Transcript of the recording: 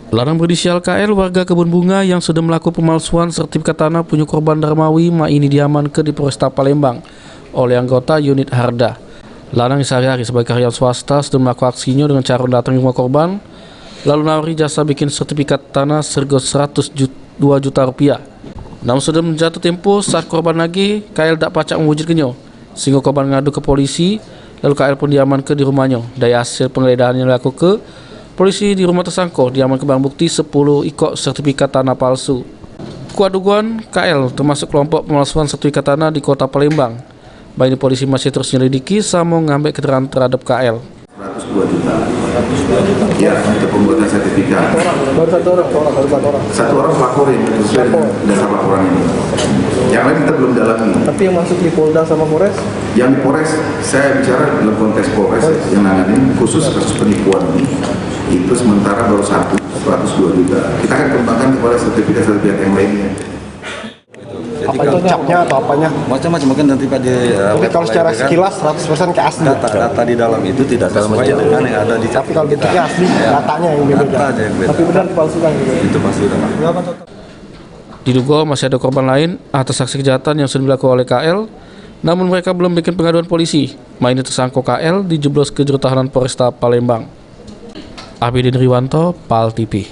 Lanang berinisial KL warga Kebun Bunga yang sudah melakukan pemalsuan sertifikat tanah punya korban Darmawi ini diamankan di Polresta Palembang oleh anggota unit Harda. Lanang sehari-hari sebagai karyawan swasta sudah melakukan aksinya dengan cara datang ke rumah korban lalu nawari jasa bikin sertifikat tanah serga 102 juta rupiah. Namun sudah menjatuh tempo saat korban lagi, KL tak pacak mewujudkannya sehingga korban ngadu ke polisi lalu KL pun diamankan di rumahnya. Dari hasil penggeledahan yang dilakukan, polisi di rumah tersangka diamankan barang bukti 10 ikot sertifikat tanah palsu. Kuat dugaan KL termasuk kelompok pemalsuan sertifikat tanah di kota Palembang. Baik ini polisi masih terus menyelidiki sama mengambil keterangan terhadap KL. 102 juta. Ya, untuk pembuatan sertifikat. Baru satu orang. Satu orang pelapor yang sesuai dengan dasar laporan ini. Yang lain kita belum dalami. Tapi yang masuk di Polda sama Polres? Yang di Polres, saya bicara dalam konteks Polres yang nanganin khusus kasus penipuan ini. Itu sementara baru 102 juta. Kita akan kembangkan kepada sertifikat-sertifikat yang lainnya. Apa itu capnya atau apanya? Macam-macam mungkin nanti Pak di. Tapi kalau secara sekilas 100% ke asli. Data di dalam itu tidak sesuai dengan yang ada di. Tapi kalau bentuknya asli, datanya yang beda. Data aja yang beda. Tapi benar dipalsukan gitu. Itu pasti udah. Diduga masih ada korban lain atas aksi kejahatan yang sudah dilakukan oleh KL, namun mereka belum bikin pengaduan polisi. Ini tersangka KL dijeblos ke juru tahanan Polresta Palembang. Abidin Riwanto, PAL TV.